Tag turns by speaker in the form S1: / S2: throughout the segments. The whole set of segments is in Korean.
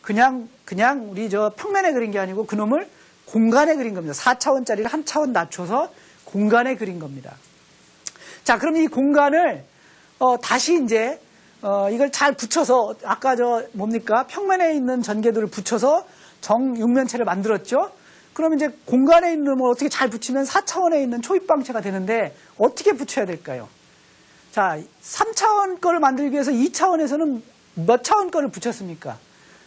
S1: 그냥 우리 저 평면에 그린 게 아니고 그놈을 공간에 그린 겁니다. 4차원짜리를 한 차원 낮춰서 공간에 그린 겁니다. 자, 그럼 이 공간을 다시 이제 이걸 잘 붙여서 아까 저 뭡니까? 평면에 있는 전개들을 붙여서 정육면체를 만들었죠. 그럼 이제 공간에 있는 걸 어떻게 잘 붙이면 4차원에 있는 초입방체가 되는데 어떻게 붙여야 될까요? 자, 3차원 거를 만들기 위해서 2차원에서는 몇 차원 거를 붙였습니까?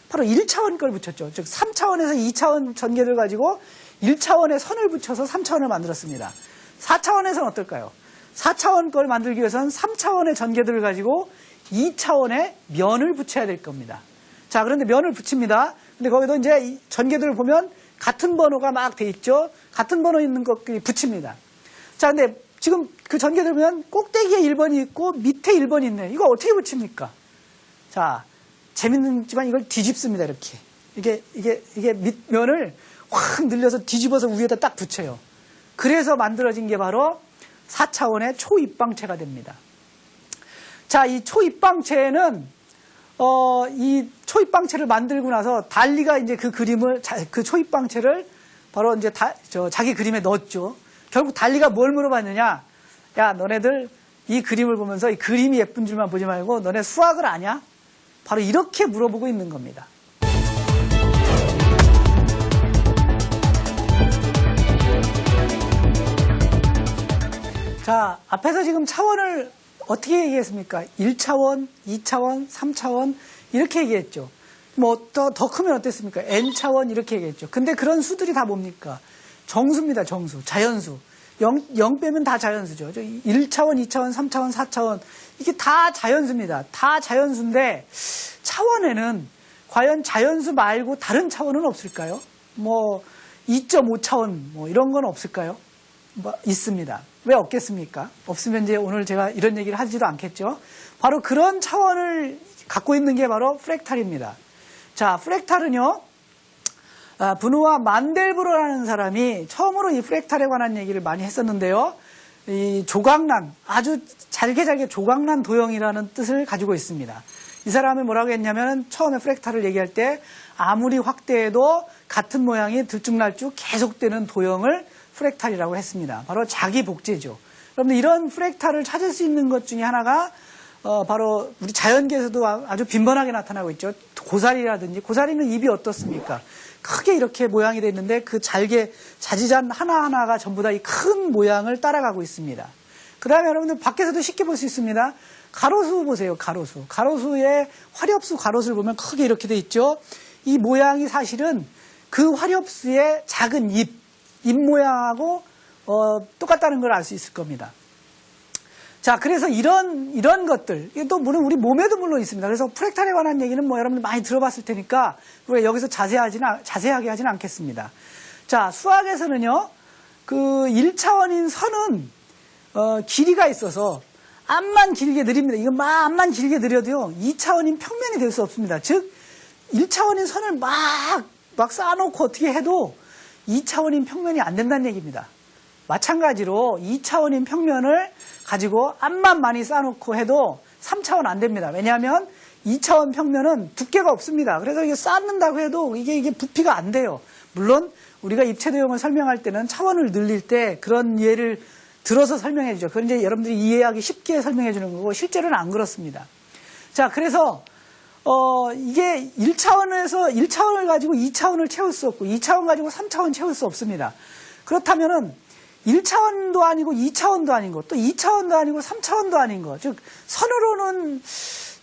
S1: 바로 1차원 걸 붙였죠. 즉 3차원에서 2차원 전개를 가지고 1차원의 선을 붙여서 3차원을 만들었습니다. 4차원에서는 어떨까요? 4차원 걸 만들기 위해서는 3차원의 전개들을 가지고 2차원의 면을 붙여야 될 겁니다. 자, 그런데 면을 붙입니다. 근데 거기도 이제 이 전개들을 보면 같은 번호가 막 돼 있죠. 같은 번호 있는 것끼리 붙입니다. 자, 근데 지금 그 전개들 보면 꼭대기에 1번이 있고 밑에 1번이 있네. 이거 어떻게 붙입니까? 자, 재밌는지만 이걸 뒤집습니다. 이렇게. 이게 밑면을 확 늘려서 뒤집어서 위에다 딱 붙여요. 그래서 만들어진 게 바로 4차원의 초입방체가 됩니다. 자, 이 초입방체는 이 초입방체를 만들고 나서 달리가 이제 그 그림을 그 초입방체를 바로 이제 자기 그림에 넣었죠. 결국 달리가 뭘 물어봤느냐? 야, 너네들 이 그림을 보면서 이 그림이 예쁜 줄만 보지 말고 너네 수학을 아냐? 바로 이렇게 물어보고 있는 겁니다. 자, 앞에서 지금 차원을 어떻게 얘기했습니까? 1차원, 2차원, 3차원 이렇게 얘기했죠. 뭐 더 크면 어땠습니까? n차원 이렇게 얘기했죠. 근데 그런 수들이 다 뭡니까? 정수입니다. 정수, 자연수. 0 빼면 다 자연수죠. 1차원, 2차원, 3차원, 4차원 이게 다 자연수입니다. 다 자연수인데 차원에는 과연 자연수 말고 다른 차원은 없을까요? 뭐 2.5차원 뭐 이런 건 없을까요? 뭐 있습니다. 왜 없겠습니까? 없으면 이제 오늘 제가 이런 얘기를 하지도 않겠죠. 바로 그런 차원을 갖고 있는 게 바로 프랙탈입니다. 자, 프랙탈은요. 브누아 만델브로라는 사람이 처음으로 이 프랙탈에 관한 얘기를 많이 했었는데요. 이 조각난, 아주 잘게 조각난 도형이라는 뜻을 가지고 있습니다. 이 사람이 뭐라고 했냐면 처음에 프랙탈을 얘기할 때 아무리 확대해도 같은 모양이 들쭉날쭉 계속되는 도형을 프랙탈이라고 했습니다. 바로 자기 복제죠. 여러분들 이런 프랙탈을 찾을 수 있는 것 중에 하나가 바로 우리 자연계에서도 아주 빈번하게 나타나고 있죠. 고사리라든지 고사리는 입이 어떻습니까? 크게 이렇게 모양이 되어 있는데 그 잘게 자지잔 하나하나가 전부 다 이 큰 모양을 따라가고 있습니다. 그 다음에 여러분들 밖에서도 쉽게 볼 수 있습니다. 가로수 보세요. 가로수. 가로수의 화렵수 가로수를 보면 크게 이렇게 되어 있죠. 이 모양이 사실은 그 화렵수의 작은 입 모양하고 똑같다는 걸 알 수 있을 겁니다. 자, 그래서 이런 것들, 이게 또 물론 우리 몸에도 물론 있습니다. 그래서 프랙탈에 관한 얘기는 뭐 여러분들 많이 들어봤을 테니까 우리가 여기서 자세하게 하지는 않겠습니다. 자, 수학에서는요, 그 1차원인 선은 길이가 있어서 앞만 길게 느립니다. 이거 앞만 길게 느려도요, 2차원인 평면이 될 수 없습니다. 즉, 1차원인 선을 막 쌓아놓고 어떻게 해도 2차원인 평면이 안 된다는 얘기입니다. 마찬가지로 2차원인 평면을 가지고 앞만 많이 쌓아놓고 해도 3차원 안 됩니다. 왜냐하면 2차원 평면은 두께가 없습니다. 그래서 이게 쌓는다고 해도 이게 부피가 안 돼요. 물론 우리가 입체도형을 설명할 때는 차원을 늘릴 때 그런 예를 들어서 설명해 주죠. 그건 이제 여러분들이 이해하기 쉽게 설명해 주는 거고 실제로는 안 그렇습니다. 자, 그래서 이게 1차원을 가지고 2차원을 채울 수 없고 2차원 가지고 3차원 채울 수 없습니다. 그렇다면은 1차원도 아니고 2차원도 아니고 또 2차원도 아니고 3차원도 아닌 거. 즉 선으로는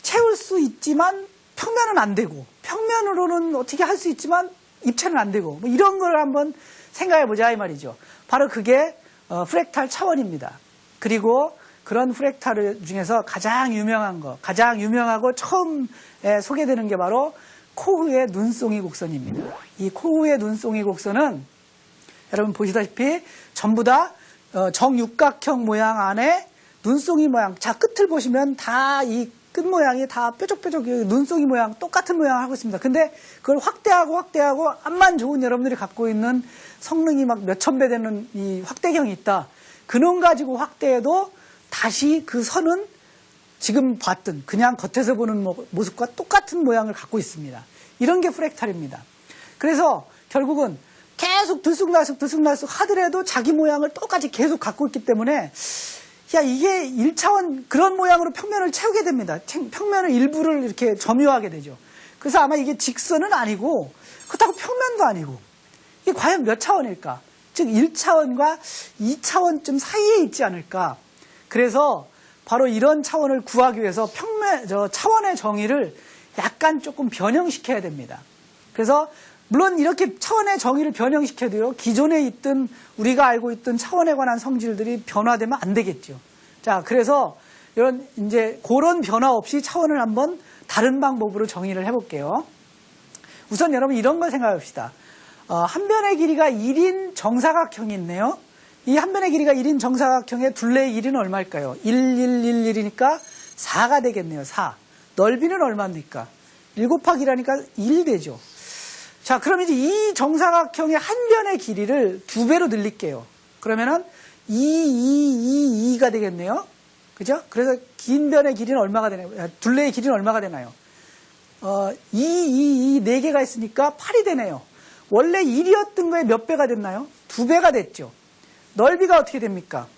S1: 채울 수 있지만 평면은 안 되고 평면으로는 어떻게 할 수 있지만 입체는 안 되고 뭐 이런 걸 한번 생각해 보자 이 말이죠. 바로 그게 프랙탈 차원입니다. 그리고 그런 프랙탈 중에서 가장 유명하고 처음에 소개되는 게 바로 코흐의 눈송이 곡선입니다. 이 코흐의 눈송이 곡선은 여러분 보시다시피 전부 다 정육각형 모양 안에 눈송이 모양. 자, 끝을 보시면 다 이 끝 모양이 다 뾰족뾰족 눈송이 모양 똑같은 모양을 하고 있습니다. 근데 그걸 확대하고 앞만 좋은 여러분들이 갖고 있는 성능이 막 몇천 배 되는 이 확대경이 있다. 그놈 가지고 확대해도 다시 그 선은 지금 봤던 그냥 겉에서 보는 모습과 똑같은 모양을 갖고 있습니다. 이런 게 프랙탈입니다. 그래서 결국은 계속 들쑥날쑥 하더라도 자기 모양을 똑같이 계속 갖고 있기 때문에 야, 이게 1차원 그런 모양으로 평면을 채우게 됩니다. 평면을 일부를 이렇게 점유하게 되죠. 그래서 아마 이게 직선은 아니고 그렇다고 평면도 아니고 이게 과연 몇 차원일까? 즉 1차원과 2차원쯤 사이에 있지 않을까? 그래서 바로 이런 차원을 구하기 위해서 차원의 정의를 약간 조금 변형시켜야 됩니다. 그래서 물론 이렇게 차원의 정의를 변형시켜도요, 기존에 있던 우리가 알고 있던 차원에 관한 성질들이 변화되면 안 되겠죠. 자, 그래서 이런 이제 그런 변화 없이 차원을 한번 다른 방법으로 정의를 해볼게요. 우선 여러분 이런 걸 생각합시다. 한 변의 길이가 1인 정사각형이 있네요. 이 한 변의 길이가 1인 정사각형의 둘레의 길이는 얼마일까요? 1, 1, 1, 1이니까 4가 되겠네요. 4. 넓이는 얼마입니까? 1 곱하기 1하니까 1 되죠. 자, 그럼 이제 이 정사각형의 한 변의 길이를 2배로 늘릴게요. 그러면은 2가 되겠네요. 그죠? 그래서 긴 변의 길이는 얼마가 되나요? 둘레의 길이는 얼마가 되나요? 4개가 있으니까 8이 되네요. 원래 1이었던 거에 몇 배가 됐나요? 2배가 됐죠. 넓이가 어떻게 됩니까?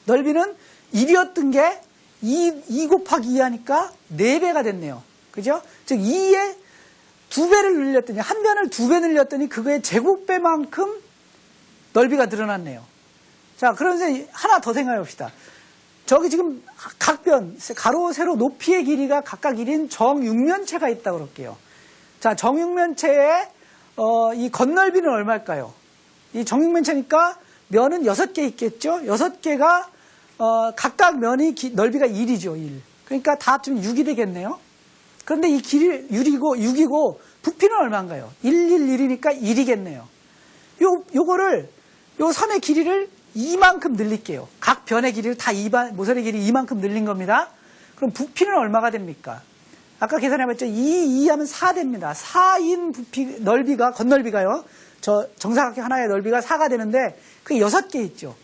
S1: 넓이는 1이었던 게 2 곱하기 2 하니까 4배가 됐네요. 그죠? 즉 2에 2배를 늘렸더니 한 변을 2배 늘렸더니 그거의 제곱배만큼 넓이가 늘어났네요. 자, 그러면서 하나 더 생각해 봅시다. 저기 지금 각 변, 가로, 세로, 높이의 길이가 각각 1인 정육면체가 있다고 그럴게요. 자, 정육면체의 이 겉넓이는 얼마일까요? 이 정육면체니까 면은 6개 있겠죠? 6개가 각각 면이 넓이가 1이죠. 1. 그러니까 다 합치면 6이 되겠네요. 그런데 이 길이 6이고 부피는 얼마인가요? 1, 1, 1이니까 1이겠네요. 요거를 요 선의 길이를 2만큼 늘릴게요. 각 변의 길이를 다 모서리 길이 2만큼 늘린 겁니다. 그럼 부피는 얼마가 됩니까? 아까 계산해봤죠? 2 하면 4 됩니다. 4인 부피, 넓이가, 겉넓이가요. 저 정사각형 하나의 넓이가 4가 되는데 그게 6개 있죠.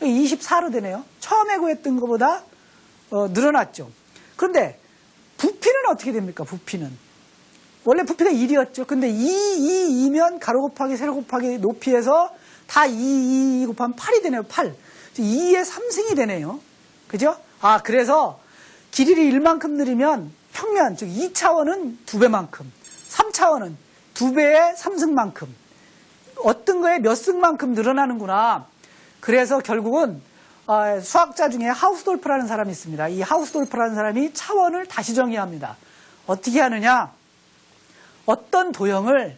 S1: 24로 되네요. 처음에 구했던 것보다 늘어났죠. 그런데 부피는 어떻게 됩니까? 부피는. 원래 부피가 1이었죠. 근데 2면 가로 곱하기 세로 곱하기 높이에서 다 2 곱하면 8이 되네요. 8. 2의 3승이 되네요. 그죠? 아, 그래서 길이를 1만큼 늘리면 평면, 즉 2차원은 2배만큼, 3차원은 2배의 3승만큼, 어떤 거에 몇 승만큼 늘어나는구나. 그래서 결국은 수학자 중에 하우스돌프라는 사람이 있습니다. 이 하우스돌프라는 사람이 차원을 다시 정의합니다. 어떻게 하느냐? 어떤 도형을